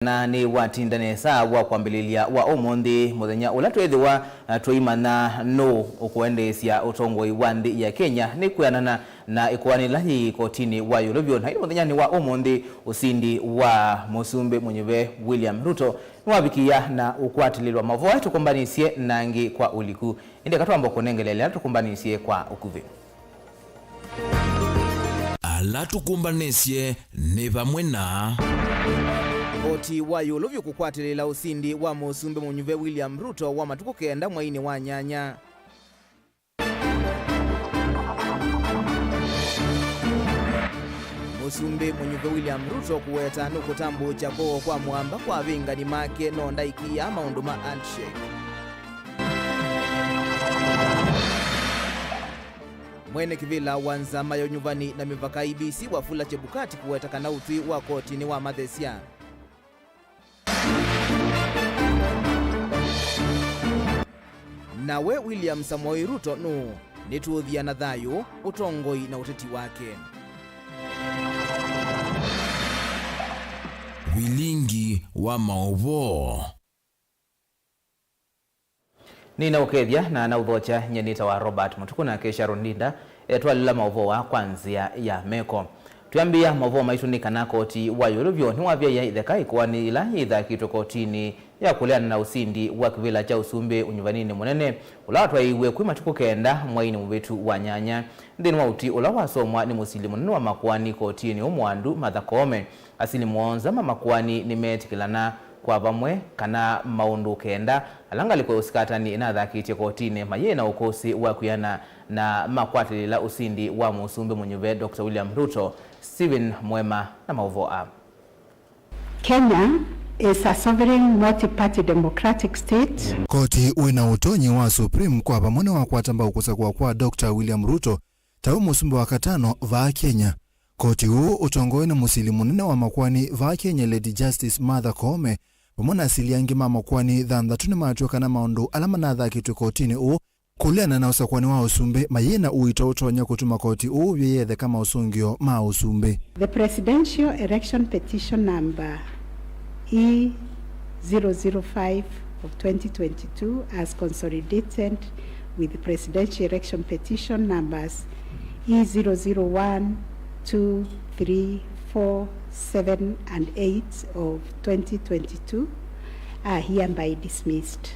Na ni watindanesa wa kwambililia wa omondi muthenya ula twethiwa twoimana no ukuendesya utongoi wa nthi ya Kenya ni kuyanana na ikwanila hi kotini wa Yurovyo na muthenya ni wa omondi usindi wa musumbe mwenyewe William Ruto wabikia na ukwatililwa Mauvoo tukumbanisye nangi kwa uliku inde katwamba kunengelelea tukumbanisye kwa ukuvi ala tukumbanisye ni vamwe na Koti wa Yurovyo kukwatilila usindi wa musumbe mwenyewe William Ruto wa matuku 9 mwaini wa nyanya. Musumbe mwenyewe William Ruto kuweta nukutambu chako kwa mwamba kwa vingani make nonda ikia maunduma handshake. Mwene kivila wanzama ya nyuvani na mivaka IBC wafula Chebukati kuweta kanauti wa kotini wa Mathesia. Nawe William Samoei Ruto no nituthia na thayo utongoi na uteti wake. Vilingi wa Mauvoo Nina ukethia na uthocha nyenita wa Robert Mutuku na kesha rondinda etwalila Mauvoo wa kwanzia ya meko. Tuambia Mauvoo maitunika na koti wa Yurovyo ni wavya ya idheka ikuwani ila idha kitu kotini ya kuleana na usindi wa kivila cha usumbe unyuvanini munene ula watwa iwe kui matuku 9 mwaini mwetu wa nyanya ndini wa uti ula wasomwa ni musilimu nini wa makuani kotini umwandu Martha Koome asili muonza makuani ni metikilana kwa vamwe kana maundu 9 alangali kwa usikatani na dhakitie kotini maye na ukosi wa kuyana na makwatilila usindi wa musumbe mwenyewe Dr. William Ruto. Steven Mwema na Mauvoo. Kenya is a sovereign multi-party democratic state. Koti wina utonyi wa Supreme kwa pamone wa kwatamba ukusakwa kwa Dr. William Ruto tawe musumbe wa katano va Kenya. Koti huu utongoi na musilimu nene wa makwani va Kenya Lady Justice Martha Koome pamona asili yangi makwani dhanda tuni matuoka na maundu alama na dhakitu kotini uu kuliana na usakwani wa usumbe mayena uita utonya kutuma koti uu vyeyethe kama usungio ma usumbe. The presidential election petition number E005 of 2022 as consolidated with the presidential election petition numbers E001, 2, 3, 4, 7 and 8 of 2022 are hereby dismissed.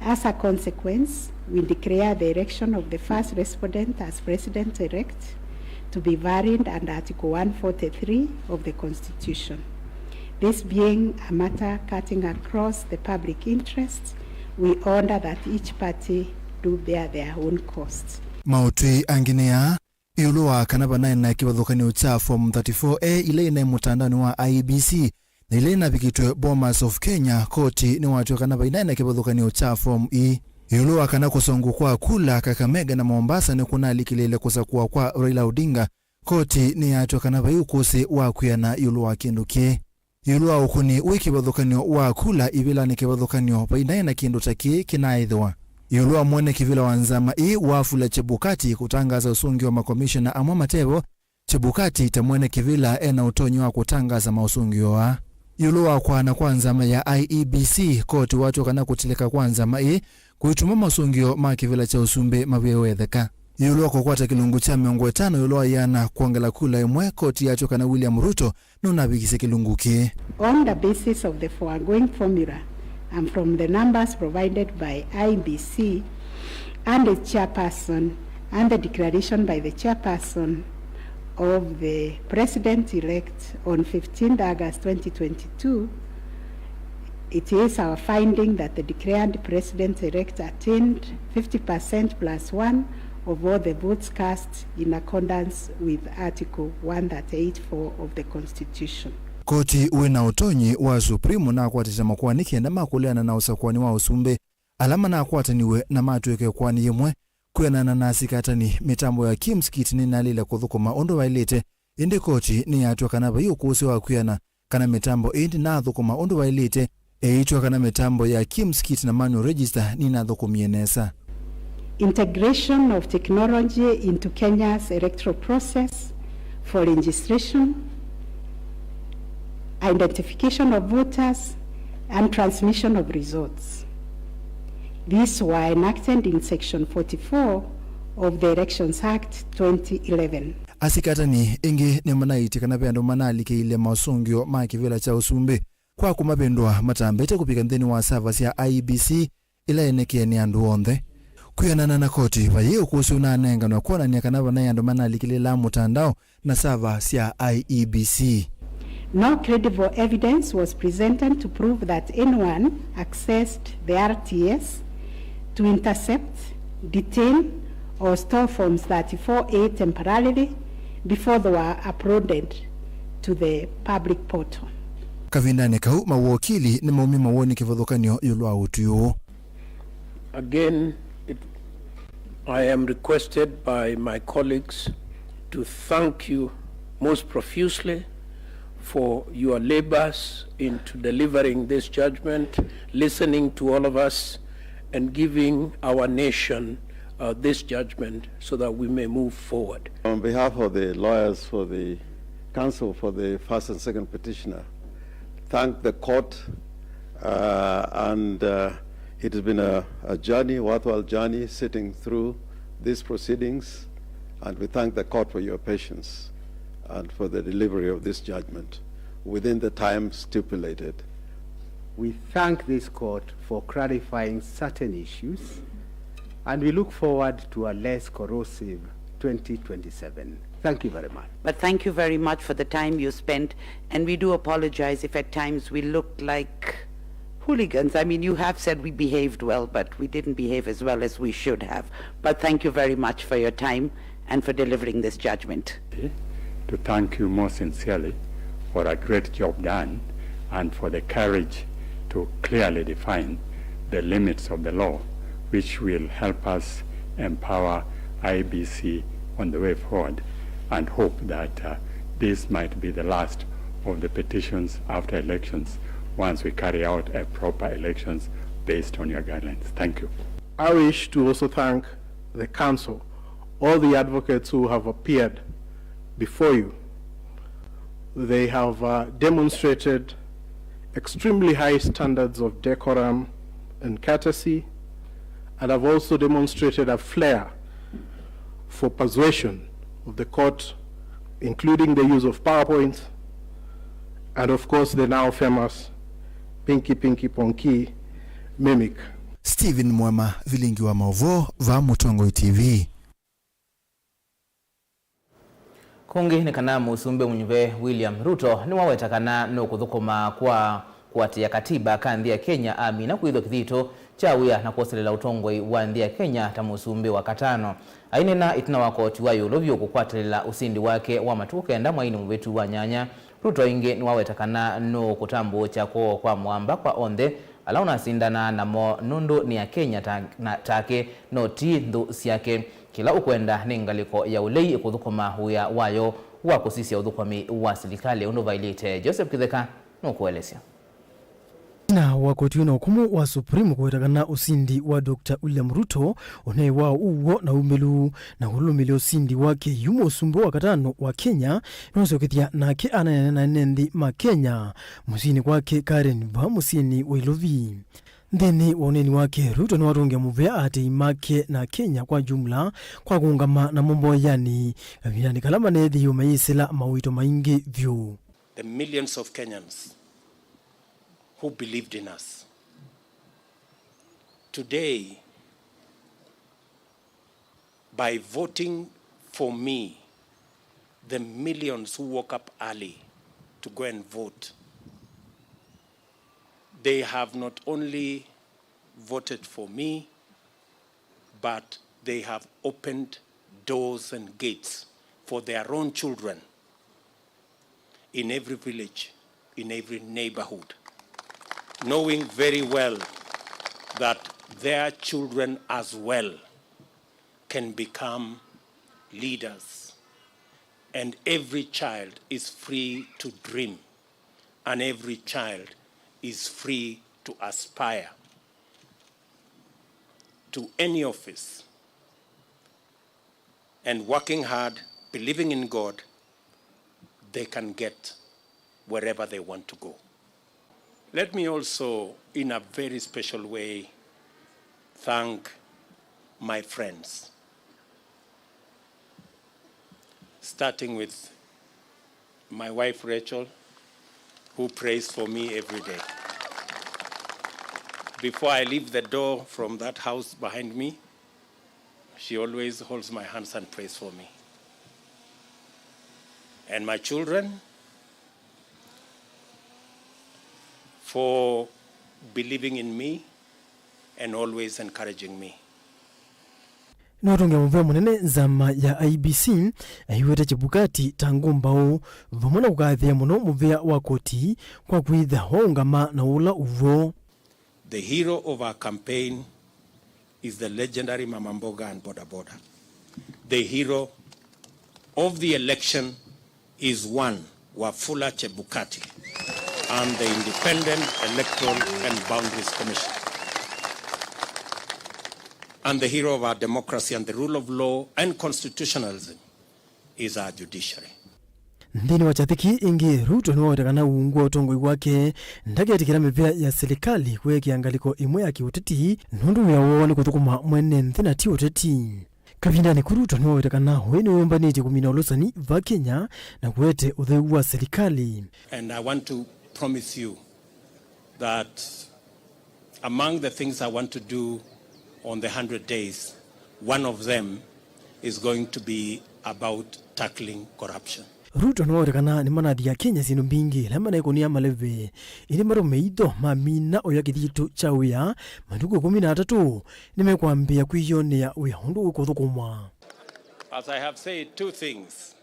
As a consequence, we declare the election of the first respondent as president-elect to be varied under Article 143 of the Constitution. This being a matter cutting across the public interest, we order that each party do bear their own costs. Mautui anginea iuluwa kanaba na kiwathukani ucha Form 34A ile ina mutandani wa IBC na ile ina vikitwe Bomas of Kenya koti ni watu kanaba ina kiwathukani ucha Form E. Iuluwa kana kusongu kwa kula Kakamega na Mombasa ni kuna likilele kusakua kwa Raila Odinga koti ni watu kanaba yukusi wa kuyana iuluwa kindukie. Iuluwa ukuni wiki wadhukanio wa kula ibila ni kiwadhukanio paina na kindu taki kinaidhwa. Iuluwa mwene kivila wanzama wafula Chebukati kutangaza usungi wa makomishona amwa Matebo Chebukati itamwene kivila ena utonyi wa kutangaza mausungi wa. Iuluwa kwa na kwanzama ya IEBC koti watu kana kutileka kwanzama kuituma mausungio ma kivila cha usumbe mawewetheka. Iuluwa kwa kwata kilungu cha miongo 5 iuluwa yana kuangala kula imwe koti yacho kana William Ruto nuna bigise kilungu ki. On the basis of the foregoing formula and from the numbers provided by IBC and the chairperson and the declaration by the chairperson of the president-elect on 15th August 2022, it is our finding that the declared president-elect attained 50% plus 1 of all the votes cast in accordance with Article 138(4) of the Constitution. Koti uwena utonyi wa Supreme na kwatisa makwani kienda makuleana na usakwani wa usumbe alama na kwataniwe na matuweke kwani yemwe kuyanana na sikatani mitambo ya kimskiti ni nalila kuthukuma ondo wailite indi koti ni yatwa kanaba yukusi wa kuyana kana mitambo indi na thukuma ondo wailite eitwa kana mitambo ya kimskiti na manual register ni na thukumienesa. Integration of technology into Kenya's electoral process for registration, identification of voters, and transmission of results. These were enacted in Section 44 of the Elections Act 2011. Asikatani ingi ni manaiti kana pendo manalike ile mausungio ma kivela cha usumbe kwa kumapendwa matambete kupika nthini wa servers ya IEBC ila eneke ni andu onthe kuyanana na koti vaye ukusu na nenga na kuona ni kana bana yandu manalike la mutandao na servers ya IEBC. No credible evidence was presented to prove that anyone accessed the RTS to intercept, detain, or store Forms 34A temporarily before they were uploaded to the public portal. Kavindane kau mawakili ni maumi mawoni kivadhokanyo yulwa utuyo. Again, I am requested by my colleagues to thank you most profusely for your labors into delivering this judgment, listening to all of us, and giving our nation this judgment so that we may move forward. On behalf of the lawyers for the counsel for the first and second petitioner, thank the court, and it has been a journey, worthwhile journey, sitting through these proceedings, and we thank the court for your patience and for the delivery of this judgment within the time stipulated. We thank this court for clarifying certain issues, and we look forward to a less corrosive 2027. Thank you very much. But thank you very much for the time you spent, and we do apologize if at times we looked like hooligans. I mean, you have said we behaved well, but we didn't behave as well as we should have. But thank you very much for your time and for delivering this judgment. To thank you more sincerely for a great job done and for the courage to clearly define the limits of the law, which will help us empower IBC on the way forward, and hope that this might be the last of the petitions after elections once we carry out a proper elections based on your guidelines. Thank you. I wish to also thank the council, all the advocates who have appeared before you. They have demonstrated extremely high standards of decorum and courtesy, and have also demonstrated a flair for persuasion of the court, including the use of PowerPoint, and of course the now famous Pinky Pinky Ponky mimic. Stephen Mwema, Vilingi Wa Mauvoo, va Mutongo TV. Kungi ni kana musumbe mwenyewe William Ruto ni wawetakana no kuthukuma kwa kuatia katiba kandi ya Kenya amina kuidho kithito chawia na kuoselela utongoi wa ndi ya Kenya ta musumbe wa katano. Ainena itina wakoti wa yulovyo kukwatelela usindi wake wa matuke enda mwaini mwetu wa nyanya. Ruto inge ni wawetakana no kutambo chako kwa mwamba kwa onde alauna sindana na mo nundu ni ya Kenya take no ti ndu siake kila ukwenda ningaliko ya ulei kuthukuma huya wayo wa kusisia udhukwami wa serikali unovailite. Joseph Kitheka no kuelezea. Na wakoti na hukumu wa Supreme kuwetakana usindi wa Dr. William Ruto onae wao uwo na umelu na hulumile usindi wake yumo usumbu wa katano wa Kenya nonsokithia nake anayana nendi ma Kenya musini kwake Karen ba musini wa Ilovi. Ndeni waoneni wake Ruto ni watunge muvea ati imake na Kenya kwa jumla kwa kuungama na mambo yani kalama nethi yumaisila mawito maingi vyu. The millions of Kenyans who believed in us. Today, by voting for me, the millions who woke up early to go and vote, they have not only voted for me, but they have opened doors and gates for their own children in every village, in every neighborhood, knowing very well that their children as well can become leaders. And every child is free to dream, and every child is free to aspire to any office. And working hard, believing in God, they can get wherever they want to go. Let me also, in a very special way, thank my friends, starting with my wife Rachel, who prays for me every day. Before I leave the door from that house behind me, she always holds my hands and prays for me. And my children, for believing in me and always encouraging me. Notonge muvea munene nzama ya IBC ahiweta chibukati tangu mbao vamona kukathia muno muvea wa koti kwa kwitha waungama na ula uvo. The hero of our campaign is the legendary Mama Mboga and Boda Boda. The hero of the election is one Wafula Chebukati and the Independent Electoral and Boundaries Commission. And the hero of our democracy and the rule of law and constitutionalism is our judiciary. Ndini wachathiki ingi Ruto ni wawetakana uungu wa utongoi wake ndagetikira mivea ya serikali kwe kiangaliko imwe ya kiuteti nundu ya uoni kuthukuma mwene nthina ti uteti. Kavindani kuruto ni wawetakana weni uumbaniti kumina ulusani va Kenya na kuwete utheu wa serikali. And I want to promise you that among the things I want to do on the 100 days, one of them is going to be about tackling corruption. Ruto ni wawetakana ni manathi ya Kenya sinu mbingi lama na ikonia maleve ili maro meido mamina oya kithitu cha uya manduku 13 nimekwambia kuiyonea uya hundu ukuthukumwa. As I have said, two things.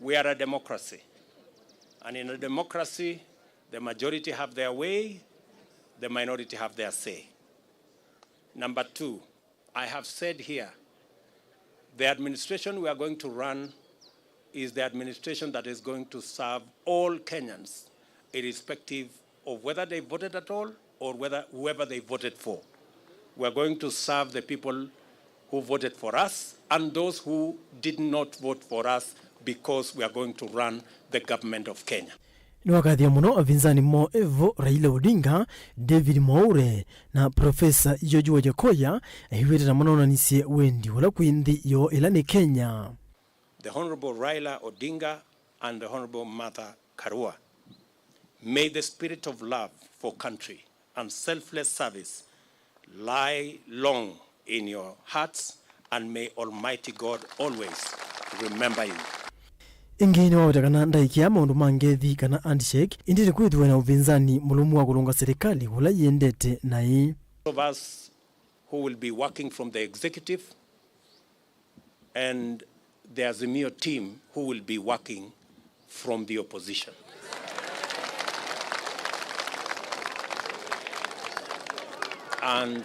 We are a democracy. And in a democracy, the majority have their way, the minority have their say. Number two, I have said here, the administration we are going to run is the administration that is going to serve all Kenyans, irrespective of whether they voted at all or whoever they voted for. We are going to serve the people who voted for us and those who did not vote for us because we are going to run the government of Kenya. Ni wakathia muno avinzani mo Evo Raila Odinga, David Mwaure na Profesa George Wajakoya ahiwete na manaonanisye wendi wala kuindi yo ilani Kenya. The Honorable Raila Odinga and the Honorable Martha Karua, may the spirit of love for country and selfless service lie long in your hearts, and may Almighty God always remember you. Ingine wawetakana ndaikia maundu mangethi kana handshake indiri kwithiwe na uvinzani mulumu wa kulunga serikali wala yendete nai. Of us who will be working from the executive and the Azimio team who will be working from the opposition. And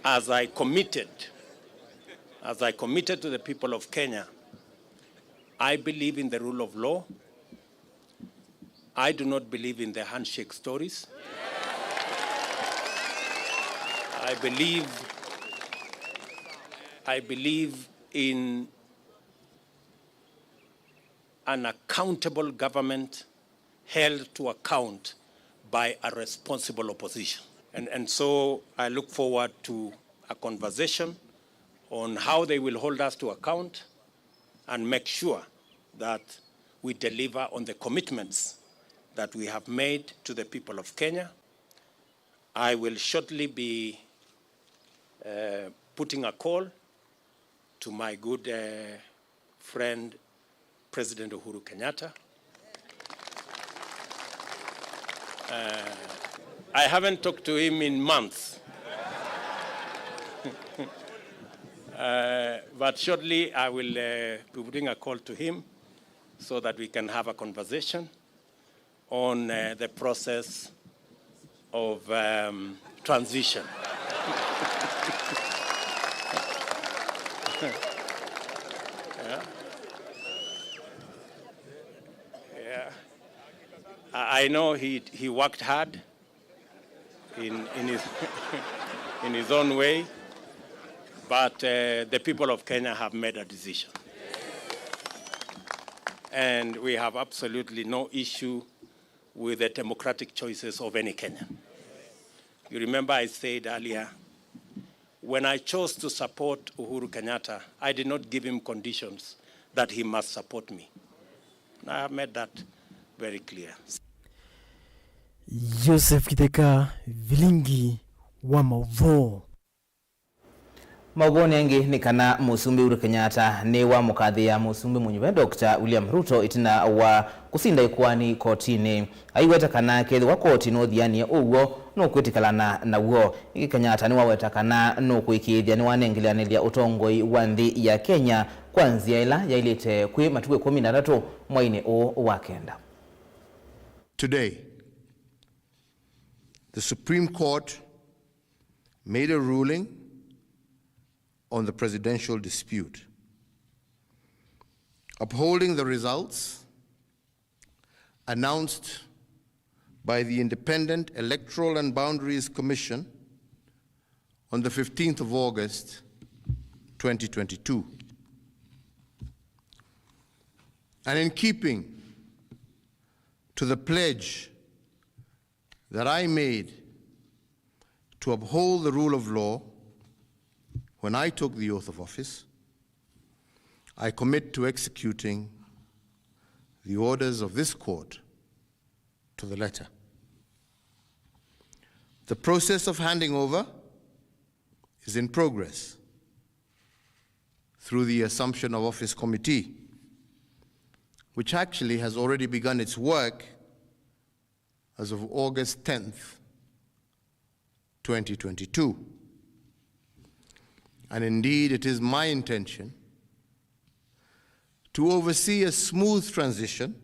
as I committed to the people of Kenya, I believe in the rule of law. I do not believe in the handshake stories. I believe in an accountable government held to account by a responsible opposition. And so I look forward to a conversation on how they will hold us to account and make sure that we deliver on the commitments that we have made to the people of Kenya. I will shortly be putting a call to my good friend, President Uhuru Kenyatta. I haven't talked to him in months. But shortly I will be putting a call to him so that we can have a conversation on the process of transition. Yeah. I know he worked hard in his in his own way, but the people of Kenya have made a decision. and we have absolutely no issue with the democratic choices of any Kenyan. You remember I said earlier, when I chose to support Uhuru Kenyatta, I did not give him conditions that he must support me. I have made that very clear. Joseph Kiteka, Vilingi Wa Mauvoo. Mauvoo nengi ni kana musumbi Uhuru Kenyatta ni wa mukathi ya musumbi munyuwe Dr. William Ruto itina wa kusinda ikwani kotini. Aiweta kana kethi wa koti no thiani uwo no kwitikalana na uwo. Iki Kenyatta ni waweta kana no kuikithia ni wanengilianilia utongoi wa nthi ya Kenya kwanzia ila yailite kwi matuku 13 mwaini o wa kenda. Today, the Supreme Court made a ruling on the presidential dispute, upholding the results announced by the Independent Electoral and Boundaries Commission on the 15th of August, 2022. And in keeping to the pledge that I made to uphold the rule of law when I took the oath of office, I commit to executing the orders of this court to the letter. The process of handing over is in progress through the Assumption of Office Committee, which actually has already begun its work as of August 10th, 2022. And indeed, it is my intention to oversee a smooth transition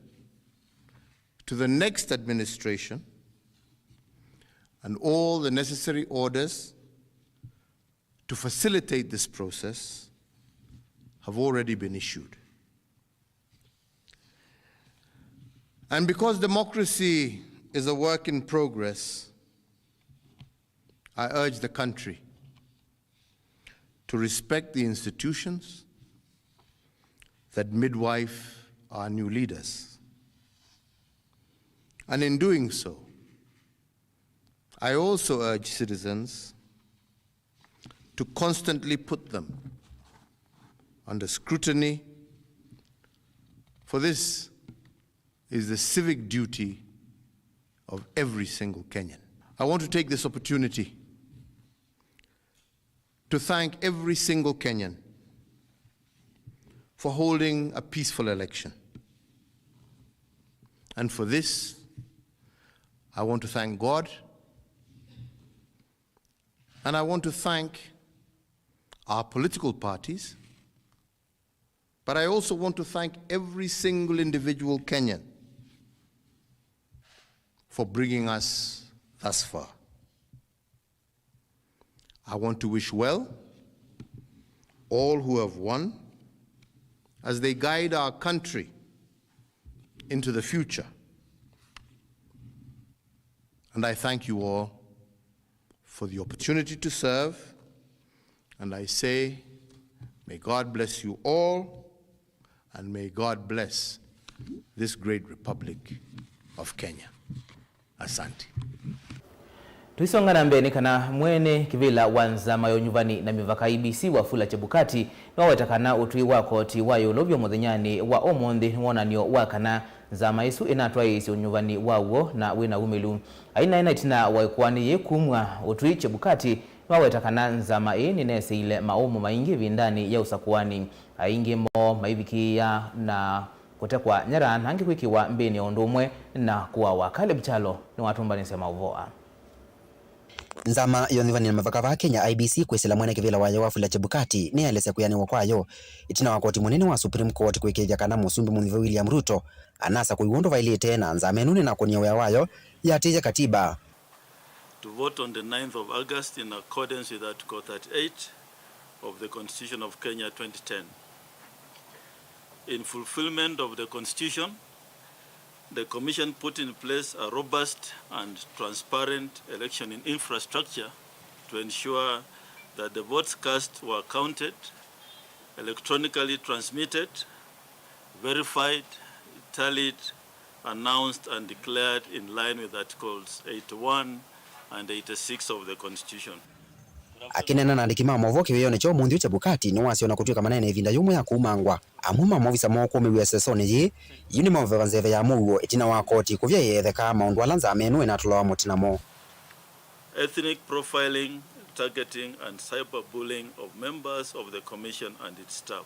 to the next administration, and all the necessary orders to facilitate this process have already been issued. And because democracy is a work in progress, I urge the country to respect the institutions that midwife our new leaders. And in doing so, I also urge citizens to constantly put them under scrutiny, for this is the civic duty of every single Kenyan. I want to take this opportunity to thank every single Kenyan for holding a peaceful election. And for this, I want to thank God, and I want to thank our political parties, but I also want to thank every single individual Kenyan for bringing us thus far. I want to wish well all who have won as they guide our country into the future. And I thank you all for the opportunity to serve, and I say, may God bless you all, and may God bless this great Republic of Kenya. Asante. Tuisongana mbeni kana mwene kivila wanza mayo nyuvani na mivaka IBC Wafula Chebukati wawetakana utui wa koti wayo lovyo mudhinyani wa omondi wonanio wakana za maisu inatwa isi unyuvani wawo na wina umelu. Aina itina waikwani yekumwa utui Chebukati wawetakana nzama ini nese ile maomo maingi vindani ya usakuwani. Aingi mo maiviki ya na kutekwa nyara nangi wiki wa mbeni ondumwe na kuwa wakale bichalo ni watumba nisema uvoa. Nzama yonivani na mavaka va Kenya IBC kwesela mwene kivila wayo Wafula Chebukati ni alese kuyaniwa kwayo itina wakoti munene wa Supreme Court kwekevya kana musumbi munive William Ruto anasa kuiwondo vaili tena nzama enune na kuniwa wayo yatija katiba. To vote on the 9th of August in accordance with Article 38 of the Constitution of Kenya 2010. In fulfillment of the Constitution, the Commission put in place a robust and transparent election infrastructure to ensure that the votes cast were counted, electronically transmitted, verified, tallied, announced and declared in line with Articles 81 and 86 of the Constitution. Akinena na andiki ma Mauvoo kiwiyone kyo munthi Chebukati ni wasiona kutuika manene ivinda yumwe ya kumangwa amwe ma maovisa moko mewe sesoni yi yuni mauveva nzeve ya Mauvoo itina wa koti kuvya yetheka maundu alanza amenu ina tulowa mutinamo. Ethnic profiling, targeting and cyberbullying of members of the Commission and its staff.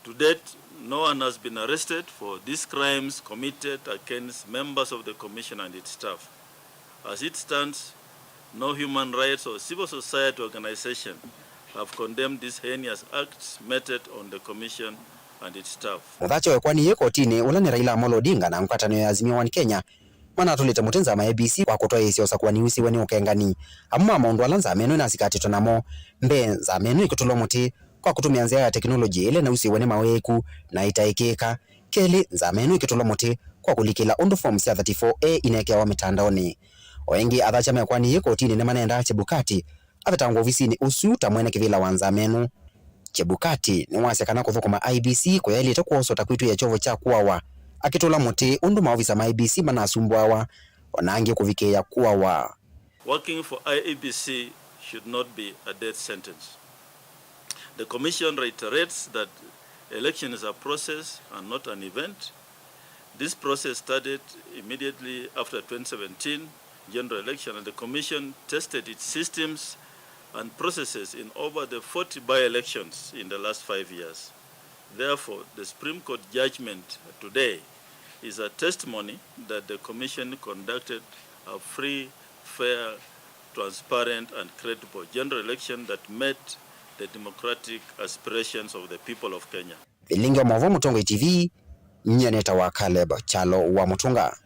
To date, no one has been arrested for these crimes committed against members of the Commission and its staff. As it stands, no human rights or civil society organization have condemned these heinous acts meted on the Commission and its staff. Muthacho wekwani ye kotini ulani Raila Amolo Odinga na mkatano ya Azimio wa Kenya mana tulete mutenza ma ABC kwa kutoa isio sakwani usi weni ukengani amma maundu alanza amenu na sikati tonamo mbenza amenu ikutulo muti kwa kutumia nzia ya teknoloji ile na usi weni maweku na itaikeka keli nza amenu ikutulo muti kwa kulikila undu forms ya 34A inekewa mitandaoni. Wengi athacha mekwani ye kotini ne manenda Chebukati avetangwa ofisini usuta mwene kivila wanza amenu. Chebukati ni wasekana kuthukuma IBC kwa yali itakuosota kwitu ya chovo cha kuwawa akitola muti undu maovisa ma IBC manasumbwawa wanangi kuvikia kuwawa. Working for IEBC should not be a death sentence. The Commission reiterates that election is a process and not an event. This process started immediately after 2017 general election, and the Commission tested its systems and processes in over the 40 by-elections in the last 5 years. Therefore, the Supreme Court judgment today is a testimony that the Commission conducted a free, fair, transparent and credible general election that met the democratic aspirations of the people of Kenya. Vilingi Wa Mauvoo Mutongo TV, nyeneta wa Caleb Chalo wa Mutunga.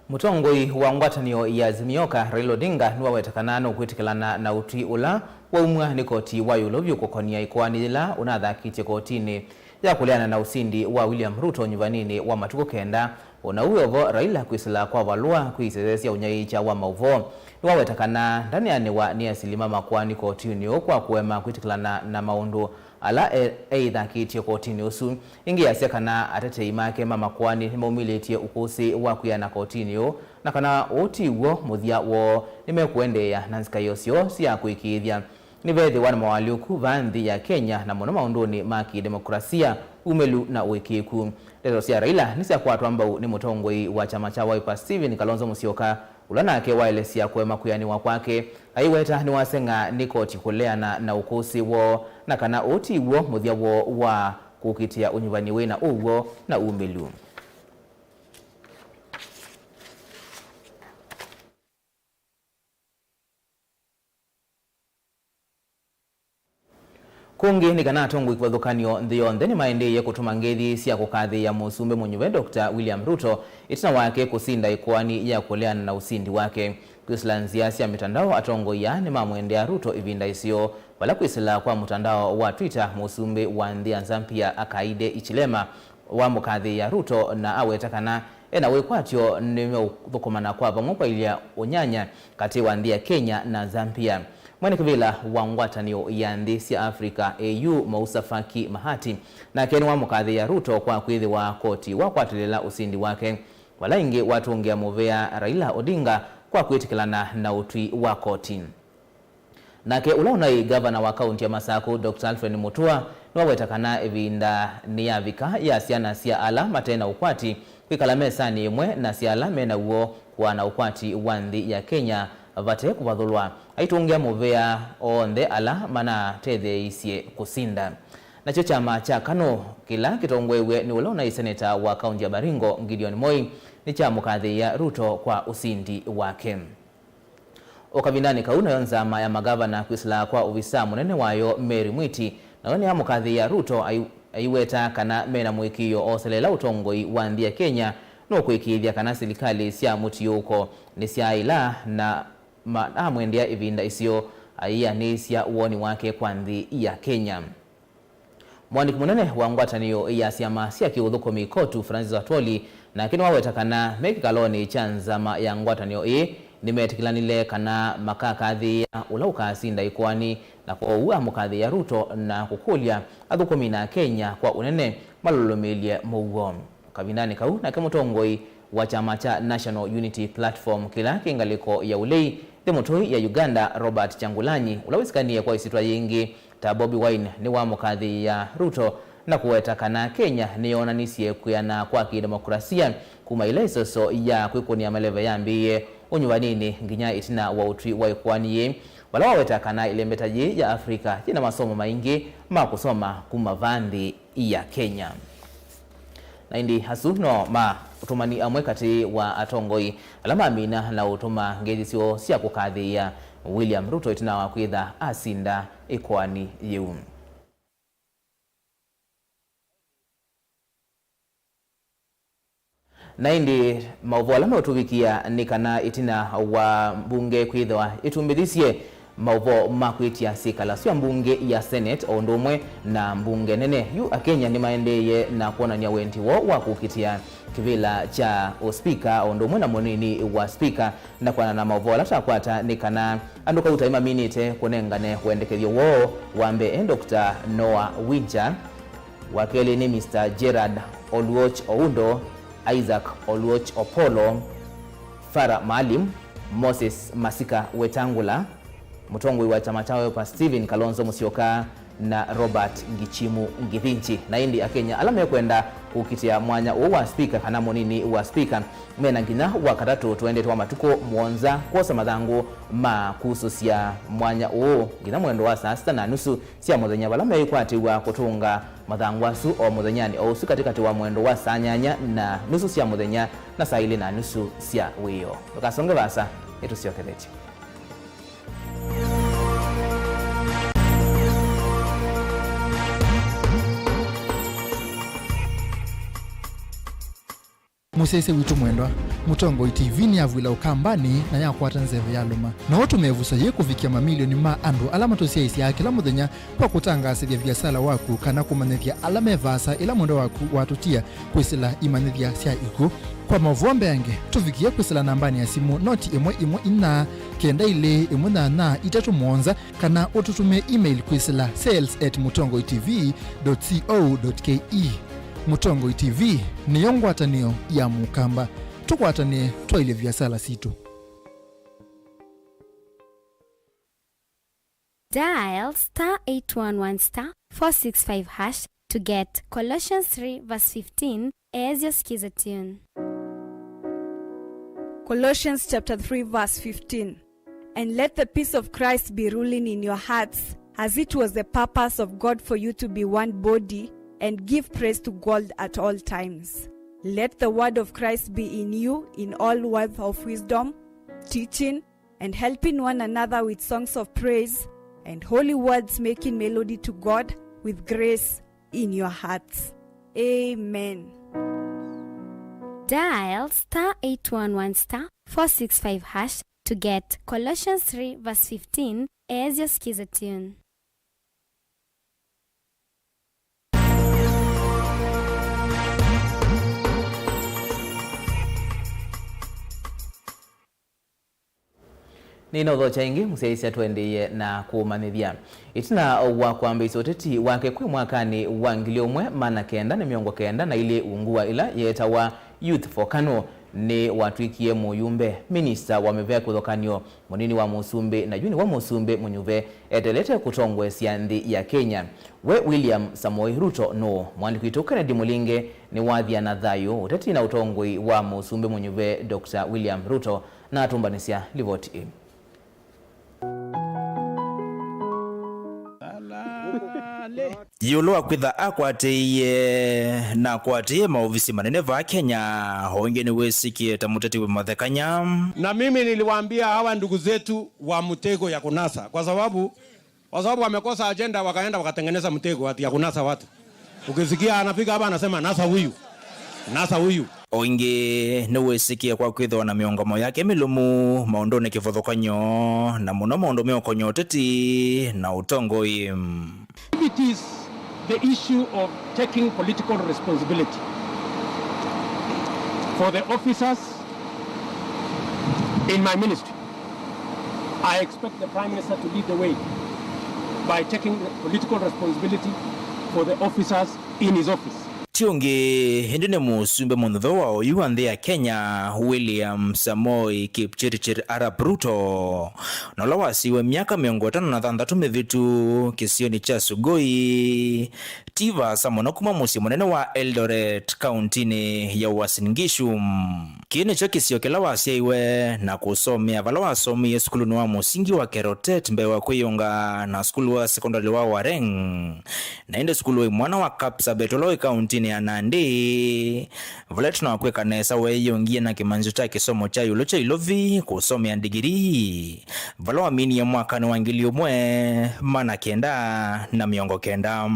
Mutongoi wa ngwatanio ya Azimio Raila Odinga niwa wetakana ukwitikilana na uti ula wa umwa ni koti wa yulovyu kukonia ikwani ila unathakitie kotini ya kuliana na usindi wa William Ruto nyuvanini wa matuko kenda una uyovo Raila kuisila kwa valua kuisezesia unyaicha wa Mauvoo niwa wetakana ndani ya newa ni asilimama kwa ni kotini kwa kuema kwitikilana na maundu ala either kitie kotini usu ingi yasekana atete imake mama kwani maumilitie ukusi wa kuyana kotini yo na kana oti wo muthia wo nimekuendea nanzika yosio sia kuikithia nivethe wana mawaliuku vanthi ya Kenya na mono maunduni maki demokrasia umelu na uikiku. Lezo sia Raila nisia kwatu ambao ni mutongoi wa chama cha Wiper Steven Kalonzo Musyoka ulanake waelesia kwema kuyaniwa kwake aiweta ni wasenga nikoti kuleana na ukusi wo na kana oti wo muthia wo wa kukitia unyuvani wena uwo na umelu. Kungi ni kana tongu ikwathukanio nthionthe ni maendeye kutuma ngethi cia kukathi ya musumbe munyuve Dr. William Ruto itina wake kusinda ikwani ya kuleana na usindi wake. Kwislanzia cia mitandao atongoia ni mamwendea Ruto ivinda isio wala kwisila kwa mtandao wa Twitter musumbe wa nthia Nzampia akaide ichilema wa mukathi ya Ruto na awetakana ena wekwatio nimethukumana kwa vamwe kwa ilia unyanya kati wa nthia Kenya na Zambia. Mwene kivila wa ngwatanio ya nthi cia Afrika AU Mausa Faki Mahati na keni wa mukathi ya Ruto kwa kwithi wa koti wa kwatilela usindi wake wala ingi watungia muvea Raila Odinga kwa kwitikilana na utwi wa koti. Nake ulaunai gavana wa kaunti ya Masaku Dr. Alfred Mutua niwawetakana evinda niyavika ya siana sia ala matena ukwati kwikala mesani imwe na siala mena uo kwa na ukwati wa nthi ya Kenya vate kuvathulwa aitungia muvea onthe ala mana tethe isie kusinda. Nacho chama cha KANU kila kitongwewe ni ulaunai seneta wa kaunti ya Baringo Gideon Moi ni cha mukathi ya Ruto kwa usindi wake. Okavindani kauna yonzama ya magavana kwisila kwa uvisa munene wayo Mary Mwiti na wene ya mukathi ya Ruto aiweta kana mena mwikio oselela utongoi wa nthi ya Kenya no kuikithia kana silikali sia mutiyuko ni sia ila na amwendea ivinda isio aiya ni sia uoni wake kwa nthi ya Kenya. Mwandiki munene wa ngwatanio ya siama sia kiuthukumi kotu Francis Atwoli na kini wawetakana meki kaloni chanzama ya ngwatanio nimetikilanile kana makakathi ya ulauka sinda ikwani na kwa uwa mukathi ya Ruto na kukulia athukumi na Kenya kwa unene malulumilie Mauvoo kavinani kau na kamutongoi wa chama cha National Unity Platform kila kingaliko ya ulei thimutoi ya Uganda Robert Changulanyi ulawisikanie kwa isitwa yingi ta Bobi Wine ni wa mukadhi ya Ruto na kuweta kana Kenya niyonanisie kuyana kwa kidemokrasia kuma ile soso ya kwikunia maleve yambiye unyuwanini nginya itina wa utwi wa ikwaniye wala waweta kana ile mbetaji ya Afrika jina masomo maingi makusoma kuma vandi ya Kenya na indi hasuno ma utumani amwe kati wa atongoi alama amina na utuma ngezi sio sia kukadhi ya William Ruto itina wa kwitha asinda ikwani yu na indi Mauvoo alama utuvikia nikana itina wa mbunge kwithwa itumbithisie Mauvoo makwitia sikala sio mbunge ya Senate ondumwe na mbunge nene yu akenya ni maendeye na kuonania wenti wo wa kukitia kivila cha speaker ondumwe na monini wa speaker na kwa na Mauvoo lata kwata nikana anduka utaima minute kunengane kuendekethio wo wambe Dr. Noah Winter wakeli ni Mr. Gerard Oluoch Oundo, Isaac Oluoch Opolo, Farah Maalim, Moses Masika Wetangula, mutongwi wa chama chao pa Stephen Kalonzo Musyoka na Robert Ngichimu Ngithinchi na indi akenya alama ya kwenda kukitia mwanya wa speaker kana monini wa speaker mena nginya wakatatu tuende twa matuko muonza kosa madhangu ma kususia mwanya nginya mwendo wa saa 6:30 sia muthenya balama ikwati wa kutunga madhangu asu o muthenyani o usu katikati wa mwendo wa saa 8:30 sia muthenya na saa 2:30 sia wiyo tukasonge basa etusiokethetie Musese witu mwendwa Mutongo TV ni avwila ukambani na yakwata nzeve ya luma na watu mevusa ye kufikia mamilioni ma andu alama tosia isi ya kila muthenya kwa kutangasithia biasala waku kana kumanithia alama evasa ila mwendo waku watutia kwisila imanithia sia iku kwa Mauvoo mbeange tufikia kwisila nambani ya simu noti imwe ina kenda ile na itatu mwonza kana ututume email kwisila sales@mutongotv.co.ke. Mutongo TV ni yongwatanio ya mukamba tukwatanie twaile biasala situ. Dial *811*465# to get Colossians 3:15 as your skiza tune. Colossians chapter 3 verse 15. And let the peace of Christ be ruling in your hearts, as it was the purpose of God for you to be one body and give praise to God at all times. Let the word of Christ be in you in all words of wisdom, teaching and helping one another with songs of praise and holy words, making melody to God with grace in your hearts. Amen. Dial *811*465# to get Colossians 3:15 as your skiza tune. Nina udhocha ingi museisi atuendeye na kumanithia itina wa kwamba isoteti wake kwi mwakani wa ngiliomwe mana kenda na miongo kenda na ile ungua ila yeta wa Youth for Kano ni watwikie muyumbe minister wamevea kuthokanio munini wa Musumbe na juni wa Musumbe munyuve etelete kutongwe siandi ya Kenya we William Samoei Ruto no mwandiki itokana dimulinge ni wadhia na thayo uteti na utongwe wa Musumbe munyuve Dr. William Ruto na atumbanisia livoti Yulu akwitha akwatiye na kwatiye maofisi manene va Kenya honge ni wesikie tamuteti wa mathekanya. Na mimi niliwaambia hawa ndugu zetu wa mtego ya kunasa kwa sababu wamekosa agenda wakaenda wakatengeneza mtego ati ya kunasa watu. Ukisikia anafika hapa anasema nasa huyu. Onge ni wesikie kwa kwitha na miongomo yake milumu maondone kivothokanyo na muno maondo meokonyo teti na utongoi. It is the issue of taking political responsibility for the officers in my ministry. I expect the Prime Minister to lead the way by taking the political responsibility for the officers in his office. utionge hindine musumbe muntho wa oyu anthi ya Kenya William Samoei Kipchirchir Arap Ruto nola wasiwe miaka 56 mithitu kisioni cha Sugoi tiva samono kuma musi munene wa Eldoret kauntini ya Uasin Gishu. Kini cho kisio kila wasiwe na kusomea vala wasomi skulu wa musingi wa Kerotet mbewa kwiyonga na skulu wa sekondari wa Wareng na inde skulu mwana wa Kapsabet Oloi kauntini ya Nandi. Vlet na kweka nesa we yongie na kimanzo cha kisomo cha yulo cha ilovi kusomea digiri. Vala wamini ya mwaka ni wangilio mwe mana kenda na miongo kenda.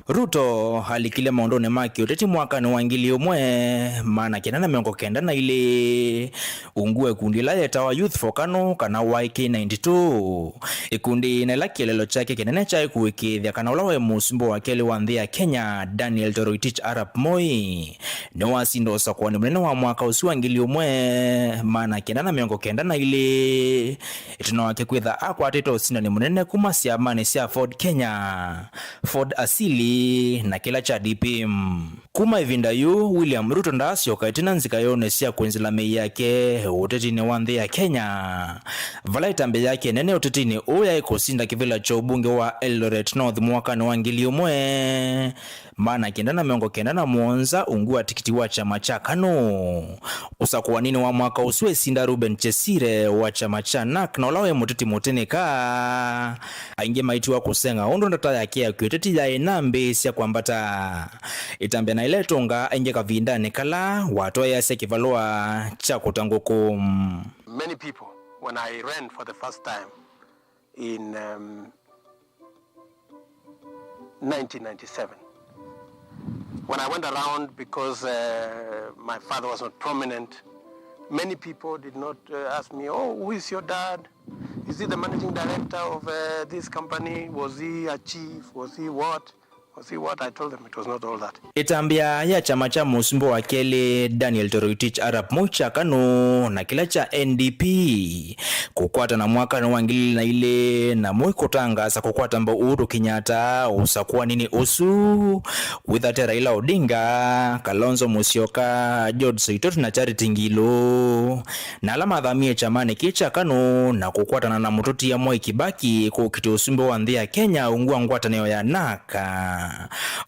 Ruto halikile maondone maki uteti mwaka ni wangilio mwe mana kenda na miongo kenda na ile ungue kundi la yeta wa Youth for Kano kana YK92. Ikundi na laki lelo chake kenene chai kuwekithia kana ulawe musumbo wa kele wa ya Kenya Daniel Toroitich Arap Moi no asindo sakwani mnene wa mwaka usiwangilio mwe mana kenda na miongo kenda na ile ituna wake kwitha akwa tito sinda ni mnene kumasia mane sia Ford Kenya Ford asili na kila cha DP kuma ivinda yu William Ruto ndasio kaitina nzika yone sia kwenzila mei yake utetini wandhi ya Kenya vala itambe yake nene utetini uya ikosinda kivila cha ubunge wa Eldoret North mwaka ni wangilio mwe mana kenda na miongo kenda na muonza ungua tikiti wa chama cha KANU usakuwa nini wa mwaka usiwe sinda Ruben Chesire wa chama cha NAK na ulawe muteti muteneka ainge maiti wa kusenga undo ndata yake ya kuiteti ya enambe siya kuambata itambe na ile tonga ainge kavinda nekala watoa ya sekivaloa cha kutanguku. Many people, when I ran for the first time in 1997, when I went around because my father was not prominent, many people did not ask me, oh, who is your dad? Is he the managing director of this company? Was he a chief? Was he what? Was he what? I told them it was not all that. Itambia ya chama cha musumbo wa kele Daniel Toroitich Arap Moi cha KANU na kila cha NDP kukwata na mwaka na wangili na ile na Moi kutanga sa kukwata mba Uhuru Kenyatta usakuwa nini usu withate Raila Odinga Kalonzo Musyoka George Saitoti na Charity Ngilu na alama dhamie chamani kicha KANU na kukwata na mutoti ya Moi Kibaki kukiti usumbo wa ndhia Kenya ungua ngwata neo ya naka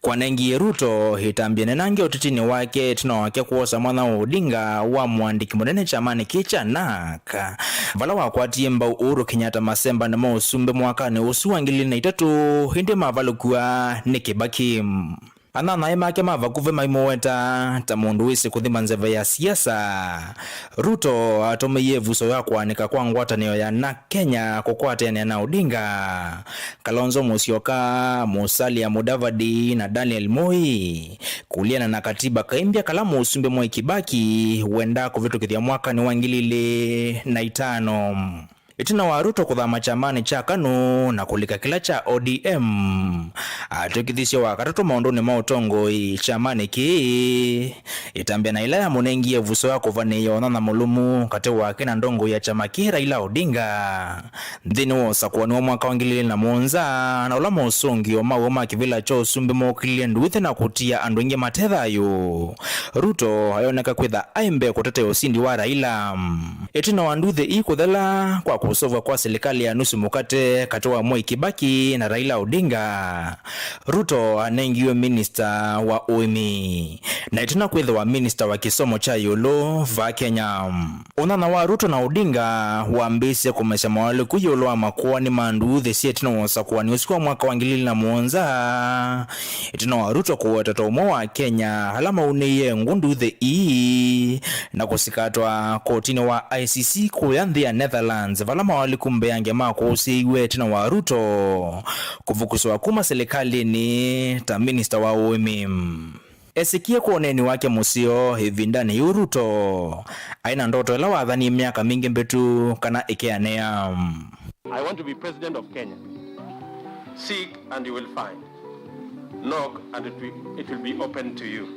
kwa nengi Ruto hitambia nenange utitini wake tuna wake kuosa mwana wa Odinga wa mwandiki munene chamani kicha naka vala wakwati mba Uhuru Kenyatta Masemba na mausumbe mwaka ni usuwangili na itatu hindi mavalukua ni Kibaki. Anana make mavakuve maimoweta tamundu wisi kuthima nzeve ya siasa. Ruto atomeye vuso yakwa kwa ngwata neo ya na Kenya kukwata na Odinga Kalonzo Musyoka Musalia Mudavadi na Daniel Moi kuliana na katiba kaimbia kalamu usumbe Moi Kibaki wenda kuvitu kithia mwaka ni wangilile na 5. Itina wa Ruto kuthama chamani cha KANU na kulika kila cha ODM atukithisio wakatoto maondoni mautongo chamani ki itambia na ilaya munengi ya vuso wako vane ya onana mulumu kate wake na ndongo ya chama ki Raila Odinga dhini wosa kuwani wa mwaka wangilili na muonza na ulama usongi wa mawoma kivila cho sumbi mokili nduwithe na kutia andwenge matedha yu Ruto hayoneka kwitha aimbe kutete usindi wa Raila itina wanduwithe ikuthala kwa kusova kwa serikali ya nusu mukate katoa Moi Kibaki na Raila Odinga. Ruto anengiwe minister wa UMI na itina kwitha wa minister wa kisomo cha yolo va Kenya. Unana wa Ruto na Odinga wambisi kumesha mawali kuyolo wa makuwa ni manduwithe siya itina wasa kuwa ni usikuwa mwaka wangilili na muonza itina wa Ruto kuwa tatomo wa Kenya halama uneye ngunduwithe na kusikatwa kotini wa ICC kuyanthi ya Netherlands valama walikumbe yange mako usiwe tina wa Ruto kufukuswa kuma serikali ni ta minister wa UMI. Esikie kuoneni wake musio hivi ndani yu Ruto aina ndoto ila wadhani miaka mingi mbetu kana ikeanea. I want to be president of Kenya. Seek and you will find. Knock and it will be open to you.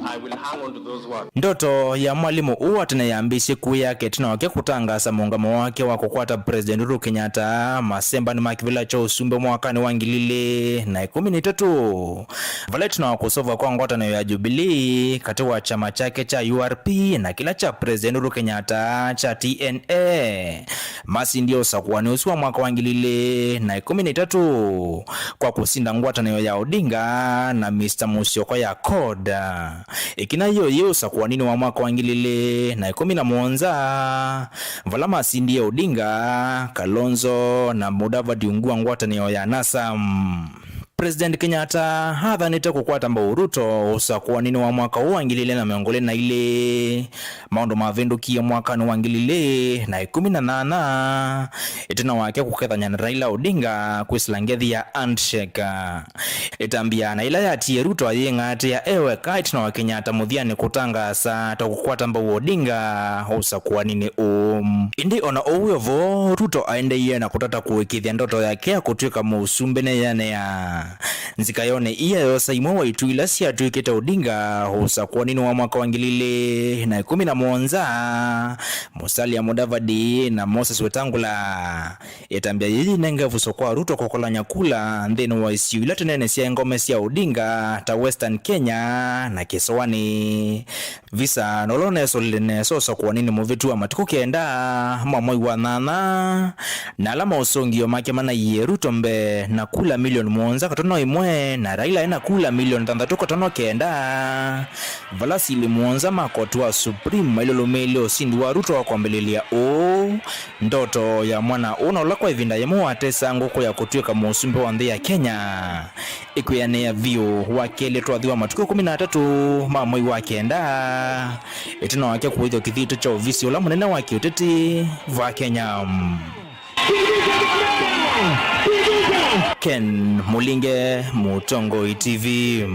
I will hang on to those words. Ndoto ya mwalimu uwa tunayambia siku yake tunawake kutangaza muungamo wake wa kukwata President Uhuru Kenyatta masemba ni makivila cha usumbe mwakani wa 2013. Vale tunawakusova kwa ngwatano ya Jubilee katika chama chake cha URP na kila cha President Uhuru Kenyatta cha TNA. Masi ndio sakuwa ni usua mwaka wa 2013 kwa kusinda ngwatano ya Odinga na Mr. Musyoka ya Koda. Ikina yo sakuwa nini wa mwaka wa 2017 vala masi ndio Odinga, Kalonzo na Mudavadi ungua ngwatano ya NASA. President Kenyatta hadha nita kukwata Ruto usakuwa nini wa mwaka wa 2000 na ile maondo mavenduki ya mwaka wa 2018 itana wake kukethanya na Raila Odinga kwislangethi ya handshake itambia na ila ya tie Ruto ayengate ya ewe kaitina wa Kenyatta muthiani kutangaza ta kukwata Odinga usakuwa nini indi ona owevo Ruto aende ye na kutata kuwekithia ndoto yake ya kutwika musumbe ne yane ya nzikayone iya yosa imwe wa ituila siya tuiketa Odinga usakuwa nini wa mwaka wa 2017 Musalia Mudavadi na Moses Wetangula itambia yiji nengevu sokwa Ruto kokola nyakula ndenu wa isiu ila tenene siya ngome siya Odinga ta Western Kenya na Kiswani visa nolone solene sosa kwa nini muvitu wa matuku kienda mamoi wa nana na alama usongi make mana ye Ruto mbe na kula milioni mwonza katono imwe na Raila ena kula milioni 3 katono kienda valasi ili mwonza makotua Supreme ilolo meleo sindi wa Ruto wa kwambelelia ndoto ya mwana unaola kwa ivinda ya mua tesa ngoko ya kutueka musumbe wa ya Kenya ikuyane ya vio wakele tuadhiwa matuku 13 mamoi wa kienda itino wake kuwithio kithito cha ofisi ula munene wa kiuteti va Kenya. Ken Mulinge, Mutongo TV.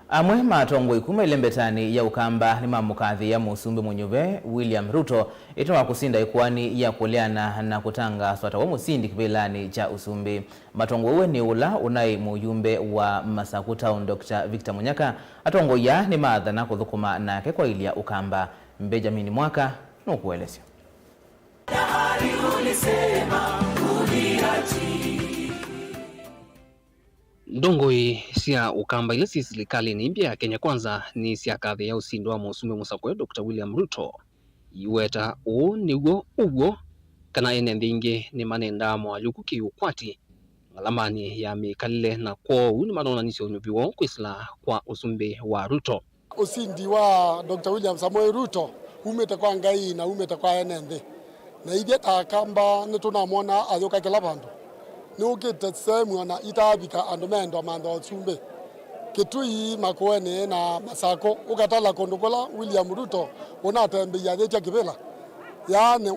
Amwe matongo ikuma ilembetani ya ukamba ni mamukadhi ya musumbe mwenyuve William Ruto itwa kusinda ikuani ya kuleana na kutanga swata wa musindi kibelani cha usumbi. Matongo uwe ni ula unai muyumbe wa Masaku Town Dr. Victor Munyaka atongo ya ni maadha na kuthukuma na kekwa ili ya ukamba Benjamin Mwaka nukuelesio. Ndongoi sia ukamba ile serikali ni mpya ya Kenya kwanza ni sia kadhi ya usindi wa musumbe musakwe Dr. William Ruto iweta nigo ugo kana ene ndinge ni manenda mwaluku kiukwati ngalamani ya mikalile na kwa ni manona nisio nyubiwo kwisla kwa usumbe wa Ruto. Usindi wa Dr. William Samoei Ruto umete kwa ngai na umete kwa enende na igeta kamba nitunamwona ayoka kila bandu ni ukite sehemu na itabika andomendo mando usumbe kitui makoene na Masako ukatala kondokola William Ruto unatembe ya thecha kibela yani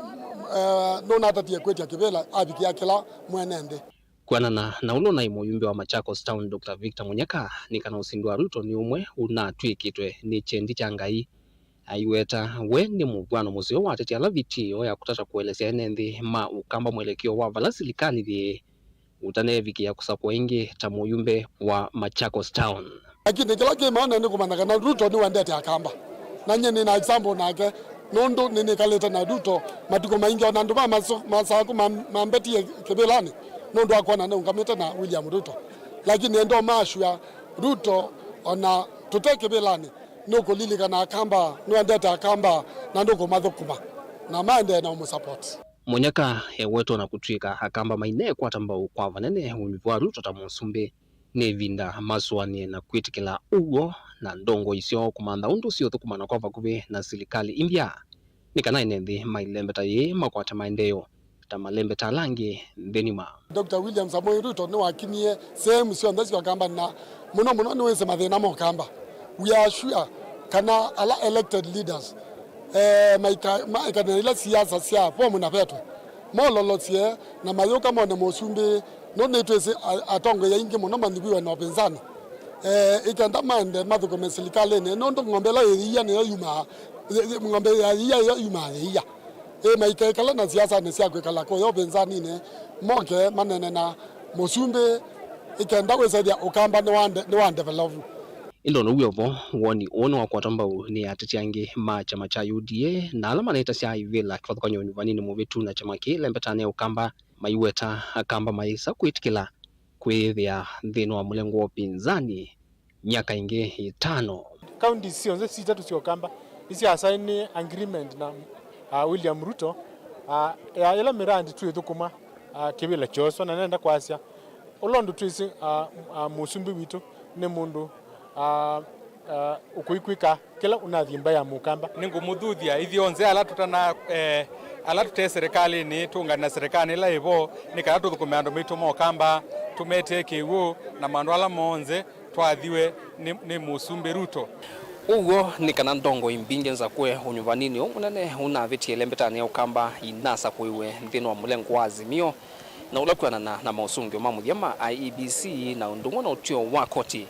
nona tatie kwetia kibela abiki ya kila mwenende kwana na ulo na imoyumbe wa Machakos Town Dr. Victor Munyaka ni kana usindi wa Ruto ni umwe unatwikitwe ni chendi changai aiweta we ni mugwano musio watete ala vitio ya kutata kuelezea nendi ma ukamba mwelekeo wa valasilikali die utaneviki ya kusapwa ingi ta muyumbe wa Machakos Town. Lakini kila kima nende kumandaka na Ruto ni wandete akamba na nye ni na example nake nondo nini kaleta na Ruto matuko maingi wa nanduma Masaku mambeti ya kebelani nondo wakwana ne ungamete na William Ruto lakini endo mashu ya Ruto ona tuteke belani noko lilika na akamba nuandeta akamba na ndoko madhukuma na mande na umusupport. Munyaka wetu na kutwika akamba maine kwa tambao kwa vanene univwa Ruto ta musumbe nevinda maswani na kwitikila ugo na ndongo isio kumanda undu sio tukumana kwa vakuve na serikali India nikana inendi mailembeta ye makwata maendeleo tamalembe talangi benima. Dr. William Samoei Ruto ni wakinie sehemu sio ndasi kwa kamba na muno ni wese mathina mo kamba. We are sure kana ala elected leaders maika nila siasa sia pomu na petwe mololotie na mayoka mone musumbi none twese atongo ya ingi muno mandibiwe na opinzani ikenda mande mathuko meserikali ne nondo ngombela ya ne yuma ngombe ya yuma ya maika kala na siasa ne sia kwekala ko opinzani ne moke manene na musumbi ikenda gwicithia ukamba ni wa develop. Ilo no wiovo woni ono wakwatamba ni atitiangi ma chama cha UDA na alama na itasia ivela kifathuka nyonyuvanini muvitu na chama kile mbetane ukamba maiweta akamba maisa kuitikila kwithia nthino wa mulengo wa upinzani miaka ingi 5. County sionze sitatu sio kamba isi asaini agreement na William Ruto ya ila mirandi tu thukuma kibila choso na nenda kwasia ulondo twisi musumbi witu ni mundu ukuikwika kila unathimba ya mukamba ningu muthuthia ithionze alatute serikali ni tungana serikali ila ivo nikala tuthukumia andu mitu mokamba tumete kiwu na mandu ala monze twathiwe ni musumbi Ruto. Ugo ni kana ndongo imbinge za kwe unyuvanini umunene unavitie lembetani ya ukamba inasa kwewe nthino wa mulengo wa Azimio na ulakuana na mausungio mamuthiama IEBC na undungo na utio wa koti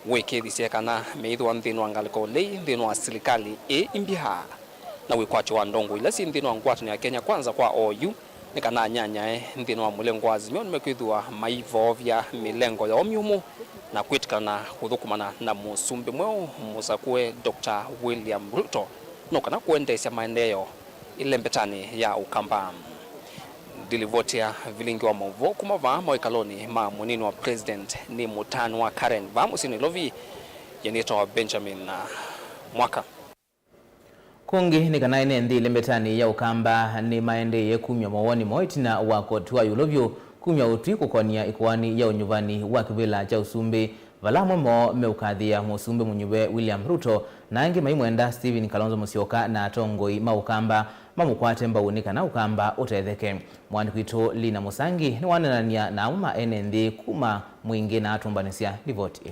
wekethisia kana meithu wa nthino wa ngaliko lei nthino wa serikali imbiha na wikwacho wa ndongo ila si nthino wa ngwatani ya Kenya kwanza kwa OU ni kana nyanya nthino wa mulengo wa Azimio nimekwithua maivo vya milengo ya omiumu na kwitikana kuthukumana na musumbi mweo musakwe Dr. William Ruto no kana kuendesha maendeleo ile mbetani ya ukamba. Dilivotia Vilingi Wa Mauvoo kumava maikaloni ma munini wa president ni mutano wa Karen vamusini lovi yanito wa Benjamin Mwaka. Kungi ni kana ine ndi lembetani ya ukamba ni maende ye kumya mawoni moitina wako tuwa yulovyo kumya utwi kukonia ikuwani ya unyuvani wa kibila cha usumbi valamo mo meukathia musumbi munyube William Ruto na angi maimwenda Stephen Kalonzo Musyoka na atongoi maukamba mamukwate mbaunika na ukamba utetheke. Mwandikitu Lina Musangi ni wananania na uma enendi kuma mwingi na atumbanisia livoti.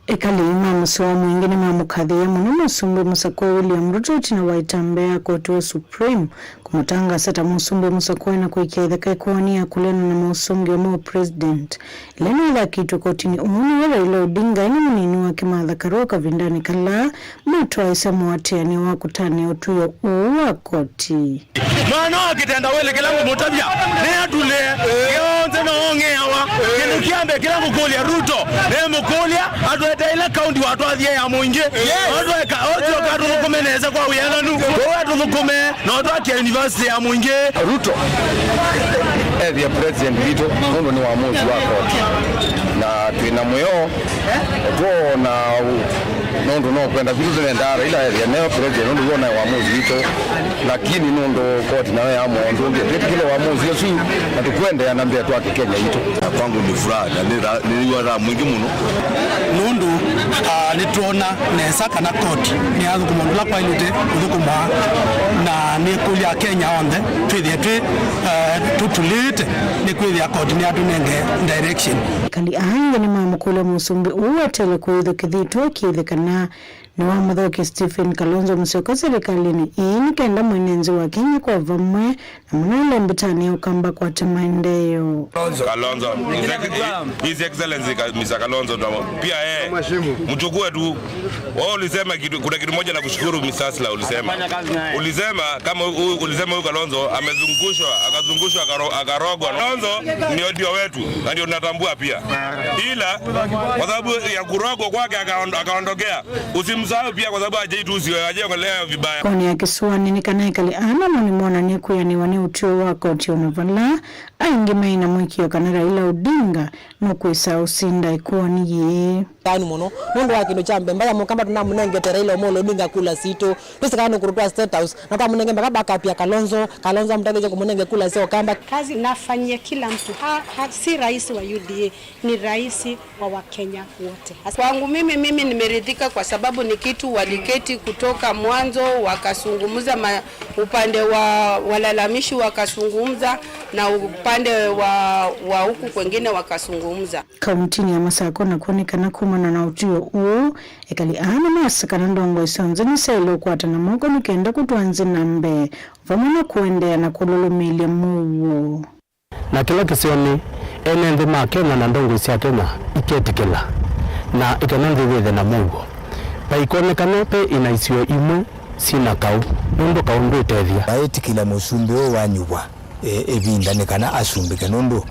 Ekali mamusiwa mwingine mamukadhia muno musumbi musakwe William Ruto tina waitambea kotuwa Supreme kumutanga sata musumbi musakwe na kuikia idhaka ikuwania kulena na musumbi wa president. Ilena ila kitu kotini umuni wala ila Odinga ina munini wake madhakaroka vindani kala matuwa isa muatiani wakutani utuyo uwa koti. Mwana kitenda wele kilangu mutabia ne atule yonze na onge hawa kinu kiambe kilangu kulia Ruto ne mukulia atuweta ila kaundi watu adhia ya mwingi atuweka otu katulukumeneza kwa uyanganu watulukume na watu akia university ya mwingi Ruto ya president Ruto mundu ni wamuzi wako na tuina mweo na nundu no kwenda vitu zinendara ila ya neo president nundu wona wamuzi Ruto lakini nundu koti nawe ya mwondo ndio kile wamuzi yesu na tukwende yanambia tu ake Kenya Ruto kwangu ni furaha ni wara mwingi muno nundu nituona nesa kana koti ni azu kumondula kwa ilute udukuma na ni kulia Kenya onde twithie tutulite ni kulia koti ni atunenge direction kali ahanga ni mamukula musumbi uwatele kuidho kithitwa kiithekana ni wa muthoki Stephen Kalonzo Musyoka serikalini ini kenda mwenenzi wa Kenya kwa vamwe na mwanale mbitani ukamba kwa temaendeyo Kalonzo His Excellency Mr. Kalonzo pia mchukue tu wao ulisema kitu kuna kitu moja na kushukuru Mr. ulisema kama ulisema huyu Kalonzo akazungushwa akarogwa Kalonzo ndio wetu na ndio tunatambua pia ila kwa sababu ya kurogwa kwake akaondokea usimsahau pia kwa sababu hajaitusi hajaongelea vibaya koni ya kisuani ni kana ikali ana mwana ni kuyani wani utio wako tiono vala aingi maina mwikio kana Raila Odinga no kwisa usinda ikuani ye kani mono mundu wa kino chambe mbaya mukamba tunamunenge Raila Odinga kula sito tusikana kurutwa State House na kama munenge mbaka kapia Kalonzo mtageje kumunenge kula sio kamba kazi nafanyia kila mtu si rais wa UDA ni rais wa Wakenya wote. Kwangu mimi nimeridhika kwa sababu ni kitu waliketi kutoka mwanzo wakazungumza upande wa walalamishi wakazungumza na upande wa huku kwingine wakazungumza. Kauntini ya Masako na kuonekana kumana na utio huu ekali ana masaka na ndongo isonze ni selo kwata na moko nikenda kutuanzi nambe vamana kuendea na kululumilia muwo na kila kisioni enende makena na ndongo isi Kenya iketikela na ikananzi wethe na muwo paikuonekana pe inaisio imwe sina kau nundu kaundu itethia aetikila musumbi o wanyuwa evinda nekana asumbike nundu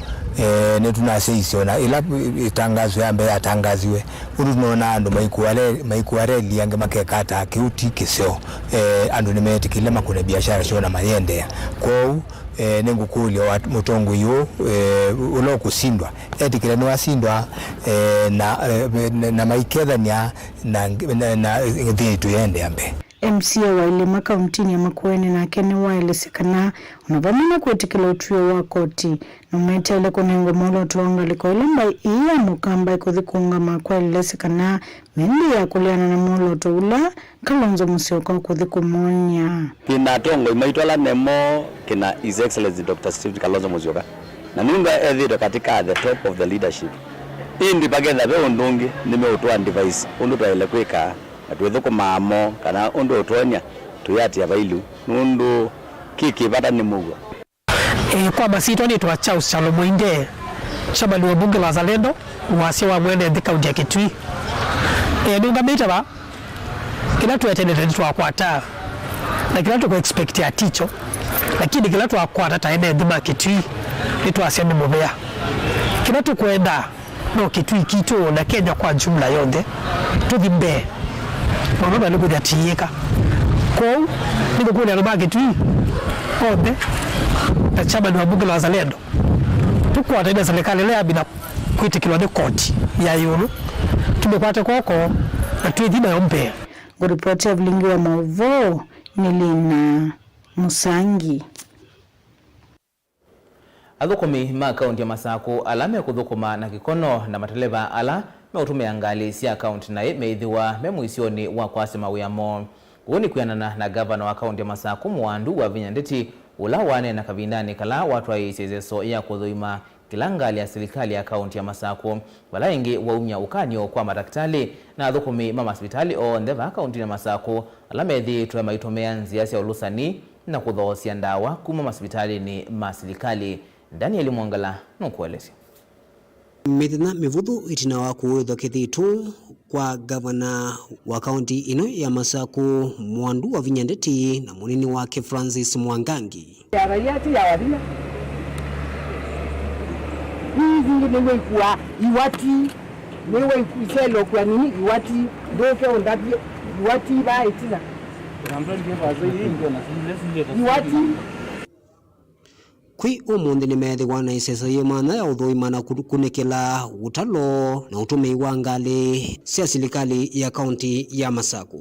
ne tunaseiona ila itangazo yambe yatangaziwe uru tunaona andu maikuareli yange makekata kiuti kiseo andu nimetikile makune biashara shona mayendea kwao nengukuli wa mutongo yo ulo kusindwa etikile no asindwa na maikethania na ngitu yende ambe MCA wa Ilima kauntini ya Makueni na Kene wa ilisekana unavamina kuetikila utuyo wa koti na umeta ile kunengo molo tuonga liko ilamba iya mukamba ikuthikunga makwa ilisekana mendi ya kuliana na molo tuula Kalonzo Musyoka kuthikumonya kina tongo imaitwala nemo kina His Excellency Dr. Steve Kalonzo Musyoka na nunga edhido katika the top of the leadership indi bagenda be undungi nimeutoa device undu twaile kwika atwethuko mamo kana undu utonya tuyati abailu nundu kiki bata ni mugwa kwa basito ni twa Charles Chalomo inde shabali wa bunge la Zalendo wasi wa mwene ndika udia Kitui nunga mita ba kila tuetende twa kwata na kila tu expect ya ticho lakini kila tu akwata taende ndima Kitui nitu asiani mubea kila tu kwenda no Kitui kito na Kenya kwa jumla yote tudhimbe mama ndugu yatiika kwa niko kule alobaki tu obe na chama ni bunge la Zalendo tuko ataida serikali leo bila kuitikilwa ni koti ya yulu tumepata kwako na tuidhiba yombe Guripoti ya Vilingi Wa Mauvoo Nilina Musangi Athukumi ma kaunti ya Masako alame kuthukuma na kikono na mateleva ala meutume angali si account na meithiwa memuisioni wa kwase mawiyamo uni kuyanana na governor wa kaunti ya Masako Mwandu wa Vinyandeti ula wane na kavindani kala watu wa isezeso ya kuthuima kilangali ya serikali ya kaunti ya Masako wala ingi waumya ukanyo kwa madaktari na athukumi mama hospitali o ndeva kaunti ya Masako ala methi tuwe maitomea nziasi ya ulusani na kuthosia ndawa kuma hospitali ni maserikali. Daniel Mwangala nukuelezi Mithina mivuthu itina wa kuithokithitu kwa gavana wa kaunti ino ya Masako Mwandu wa Vinyandeti na munini wake Francis Mwangangi. Yarayati ya wadina hizi niwe ikuwa iwati niwe ikuselo kwa nini iwati doke ondabye iwati ba itina iwati Kwi umundi ni methi wana isesa yemana ya uthuimana kunekela utalo na utume wa ngali cia serikali ya kaunti ya Masako.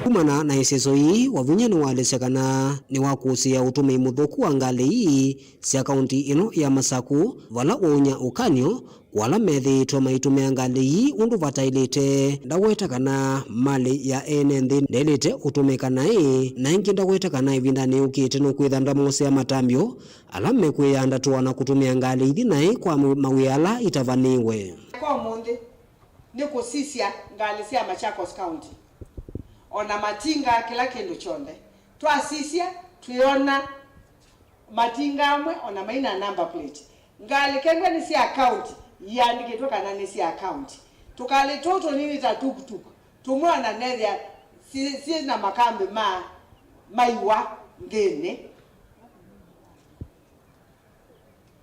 Kumana na iseso hii wavunyani walesekana ni wakusia utume muthuku wa ngali hii cia kaunti ino ya Masako vala unya ukanyo wala methi toma itume ngali hii undu vatailite ndagwetakana mali ya NND ndelite utumikana hii na ingi ndagwetakana ivindani ukite no kwithanda mose matambio ala mekwiyanda tuwana kutumia ngali hithi nae kwa mawiyala itavaniwe kwa monde niko sisia ngali cia Machakos County ona matinga kila kindu chonde twasisia tuiona matinga amwe ona maina number plate ngali kengwe ni cia account yandikitwe kana ni cia account tukale toto nini ta tukutuk tumwana nethia si na makambe maiwa ngene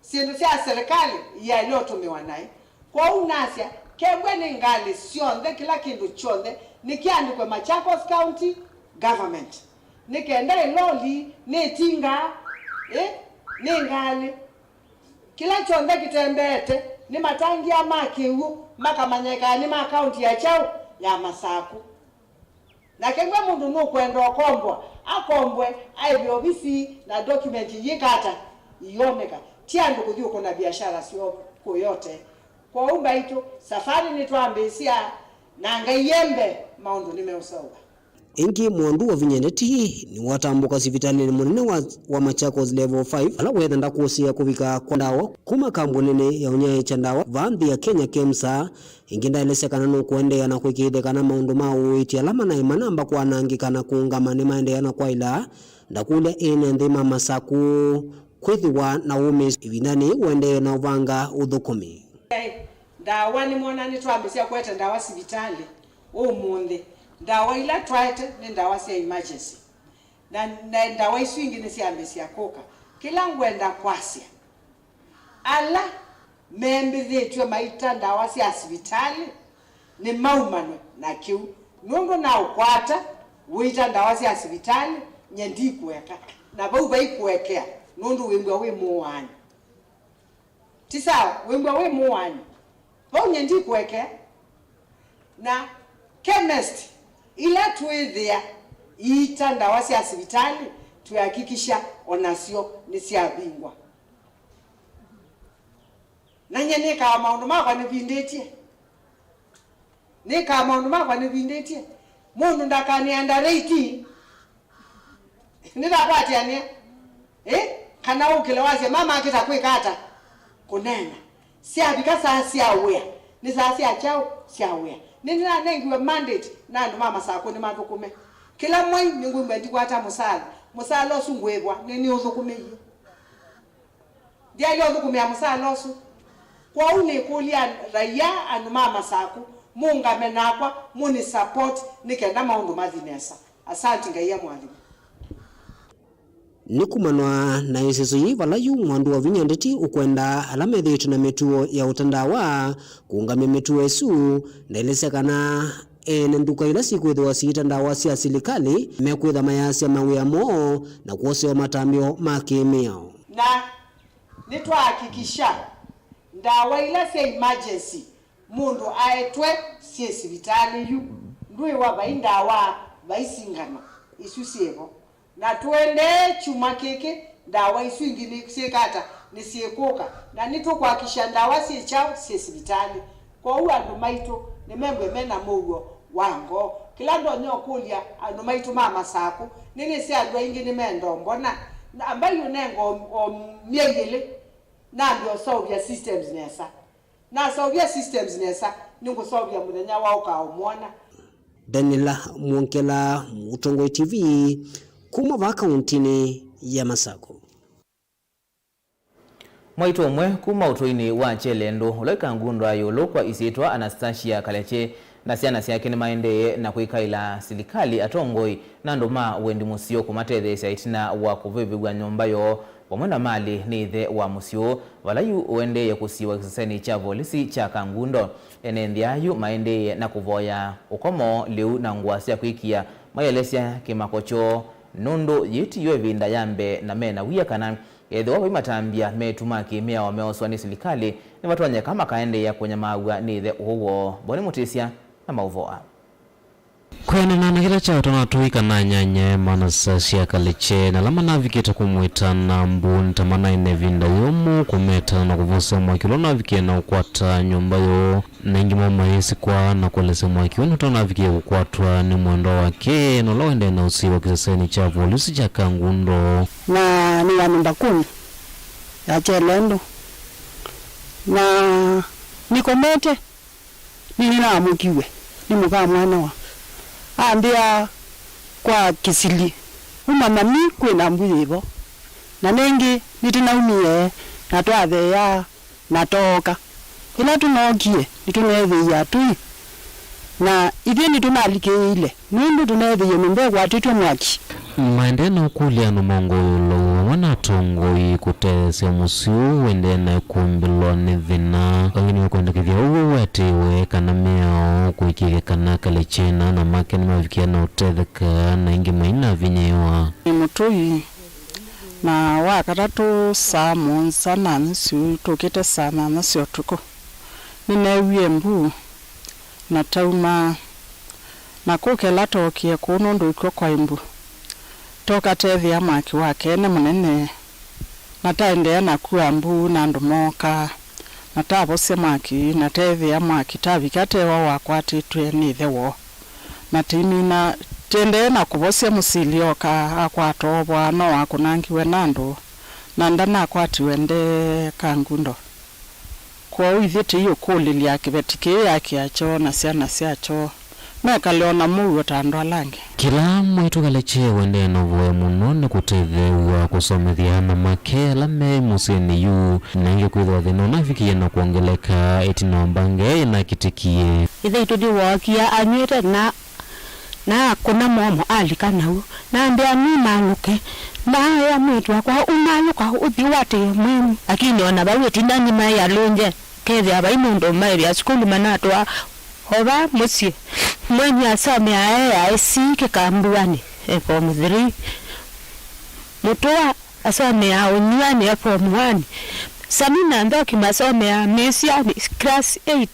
sindu cia serikali ya ilo tumiwa naye kwa unasia kengwe ni ngali cionthe kila kindu chonde nikiandikwe Machakos County government nikenda iloli netinga ni ngali kila chonde kitembete ni matangi ya makiu makamanyeka ni ma county ya chao ya Masako na kengwe mundu no kwenda okombwa akombwe aibi obisi na document yikata ioneka tiandu kuthio kuna biashara sio koyote kwa umba ito safari ni twambisia na ngayembe maundu nimeusawa. Ingi Mwandu wa Vinyandeti ni watambuka sivitali ni munene wa Machakos level 5 ala wetha ndakusia kuvika kwa ndawa kuma kambunene ya unyaye cha ndawa vambi ya Kenya KEMSA ingi ndaelesekana no kuendea na kwikithekana maundu ma uiti alama na imanamba kwa nangikana kuungama ni maendeana kwa ila ndakule NND Masako kwithiwa na ume ivinani uendee na uvanga uthukumi ndawa ni mwana ni twambisia kweta ndawa sivitali umundi ndawa ila twaite ni ndawa cia emergency na ndawa isu ingine cia ambecia koka kila ngwenda kwasia ala membithitwe maita ndawa cia hospitali ni maumano na kiu nundu na ukwata wita ndawa cia hospitali nyendi kuweka na bau baikuwekea nundu wingwa wi muwani tisa wingwa wi muwani bau nyendi kuwekea na chemist ila tuithia ita ndawa cia hospitali tuhakikisha onasio ni cia bingwa na nyene ka maundu makwa ni bindetie nika maundu makwa ni bindetie mundu ndakani underrate nidapati ania kana ukile wazi mama akita kwikata kunena siabika saa siawea ni saa sia chao siawea nina nengiwe mandate na ndo mama sako ni mathukume kila mwai ningu mbendi kwata musala osungwebwa nini uthukume hiyo dia yo thukume ya musala osu kwa une kulia raia anu mama sako munga menakwa muni support nikenda maundu mathinesa asante ngaiya mwalimu nikumanwa na isiso yivala yu mwandu wa vinyandeti ukwenda alamethitu na mituo ya utandawa kuungamia mituo esu na ilisekana ene nduka ila sikwithwa siita ndawa cia silikali mekwitha mayasya mawia moo na kuoseo matambio makimiao na nitwahakikisha ndawa ila cia emergency mundu aetwe cie sibitali yu ndui wa baindawa baisingana isu sievo na tuende chuma keke ndawa isu ingine kusikata nisiekuka na nitukwakisha ndawa cie chao cie sibitali kwa uwa ndo maito ni membe mena mugo wango kila ndo nyokulia ando maito mama sako nini si adwa ingine mendo mbona ambayo nengo miegele na ndio solve systems nesa na solve systems nesa ningo solve mudenya wao kaomwana Daniela Mwonkela Mutongoi TV kuma va kauntini ya Masako. Mwaitu omwe kuma utoini wa Chelendo uleka ngundwa yolo kwa isitwa Anastasia Kaleche na siana siake ni maendeye na kuikaila silikali atongoi na ndoma wendi musio kumatedhe saitina wa kuvivigwa nyombayo wamwenda mali ni ithe wa musio walayu uendeye kusiwa kisaseni cha volisi cha kangundo enendiayu maendeye na kuvoya ukomo liu na nguasia kuikia mayelesya kimakocho nundu yiti yue vinda yambe na mena wia kana edho wapo imatambia metumaki mea wameoswa ni silikali ni watu wanye kama kaende ya kwenye maua ni ithe uhuo Boni Mutisia na Mauvoa kwene na nakila chao tanatuika na nyanye Anastasia Kaleche na lama naviketa kumwita na mbuni tamana ine vinda yomu kumeta na kuvusa mwakilo navikie na ukwata nyumba yo na ingi mama yesi kwa na kuelese mwakilo nuto navikie ukwatwa ni mwendo wake na lawende na usiwa kisaseni cha volisi cha kangundo na ni ya nyumba 10 ya Chelendo na nikomete nina amukiwe ni muka mwana wa ambia kwa kisili umamami kwena mbuyibo na nengi nitinaumie na twathe ya natoka ila tunokie nitunethe ya tui na ithi nitunalikeile nundu tunethe yombe gwatitwe mwaki maendena ukulia no mongolo wana tongoi kutese musiu wende na kumbilo ni thina kangini kwenda kithia uwe wetewe kana meo kuikike kana Kalechena na make ni mavikia na utetheka na ingi maina vinyewa ni mutui na wakatatu saa monza na nisiu tukite sana na sio tuko ninewie mbu na tauma na kukela tokie kunundu iko kwa imbu toka tethia maki wake ne munene nataendea na kuwa mbu na ndumoka natabose maki natethia maki tabikatewa wakwatitwe ni thewo natimina tende na kubose musilioka akwatobwa no akunangiwe nandu na ndana akwatiwe nde kangundo kwa uithite iyo kulilia kibetike yake acho na siana siacho mekaleona muyo tando alange kila mwitu Kaleche wende novoe muno ni kutethewa kusomethia make lame museni yu na inge kwithwa thina nafikie na kuongeleka etinombange na kitikie ithe itudi wakia anywete na kuna momo alika nau na mbea ni manuke na ya mwetu kwa umalo kwa ubiwate mwini lakini ona baweti ndani maya lonje keve abaimundo maya ya skulu manatwa hoba musi mwenye asome aisike kambuani form 3 mutoa asome aonyane form 1 samina ndoki masome ya mesiani class 8.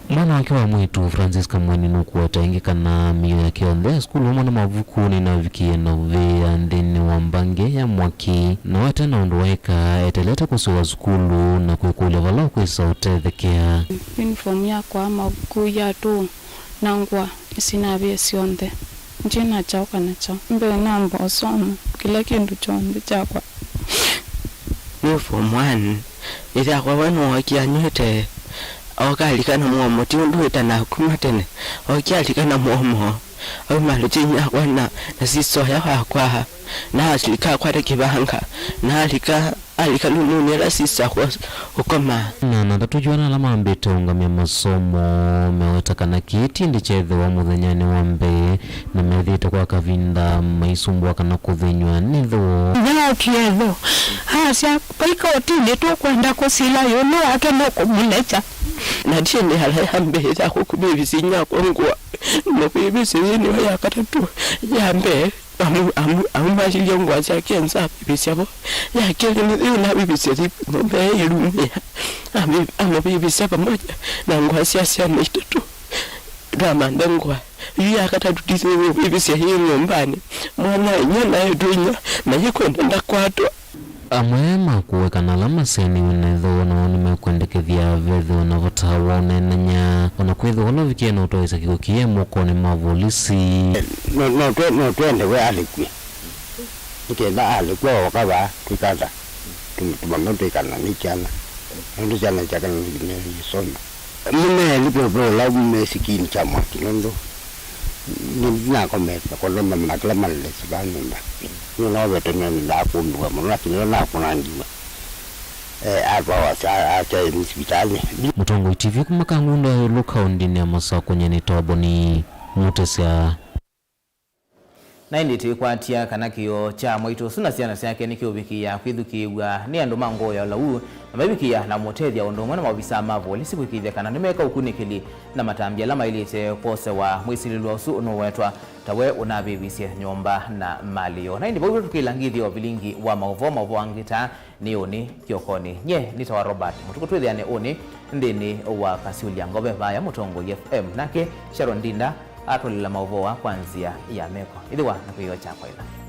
Mwana wake wa mwitu Francis Kamweni nukuweta ingikana miyo ya kionde skulu mwana mavuku ni na vikie na uvea ndini wambange ya mwaki na wata na unduwaika eteleta kusuwa skulu na kuikule vala kuisa utethekea uniform ya kwa mavuku ya tu nangwa isinabe sionde njina chao kana chao mbe namba osoma kila kindu chonde chakwa uniform 1 ila kwa wanu wakianyete okalikana muomo tiunduita na kumatene okialikana muomo omalo chinya kwana nasisoya wakwa na alika kwa kibanga na alika lunune la sisa kwa ukoma na natatujuana la mambete ungamia masomo mewatakana kiti ndichethe wa muthenyani wambe na methite kwa kavinda maisumbwa kana kuthinywa nitho ya kietho hasa paika otini tu kwenda kusila yono ake no kumulecha na chende hala yambe za kukubibisi nyakongwa no bibisi ni ya katatu yambe amumashili ngwa cha kenza bibisi abo ya kile ni na bibisi no be ilumia bibisi pamoja na ngwa siasa ni tatu drama ndengwa ya katatu tisi bibisi hiyo nyumbani mwana nyana yedunya na yikwenda ndakwatwa amwema kuwekana alama seni unetho na nimekuendekethia vetho na vatawa unenanya unakwitho wala vikia na utoisa kikukie moko ni mavolisi no twende we alikwi nikenda alikwa wakaba tukanda tumamento ikana nichana ndo jana chakana nisoma mimi lipo la mmesikini chama kinondo na kometa kwa loma makala male sibanunda no veto na kundwa mwana kinona kunandiwa acha hospitali Mutongo TV kumakangunda lukaundi ni amasa kwenye nitoboni mutesya na inditi kwatia kana kio cha moito suna siana syake nikio bikia kwithukiwa ni andu mango ya lau na mabikia na motethia undu mwana mabisa mavo lisi kwithia kana nimeka ukunikili na matambia lama ilite pose wa mwisililwa usu no wetwa tawe unabibisia nyomba na malio na indi bogo tukilangithio Vilingi wa Mauvoo angita ni oni kiokoni nye nitawa Robert Mutuku twithiane oni ndini wa Kasiulia Ngobe vaya Mutongo FM nake Sharon Dinda atolila Mauvoo kwanzia ya meko ithiwa na kuiyo chakwa ila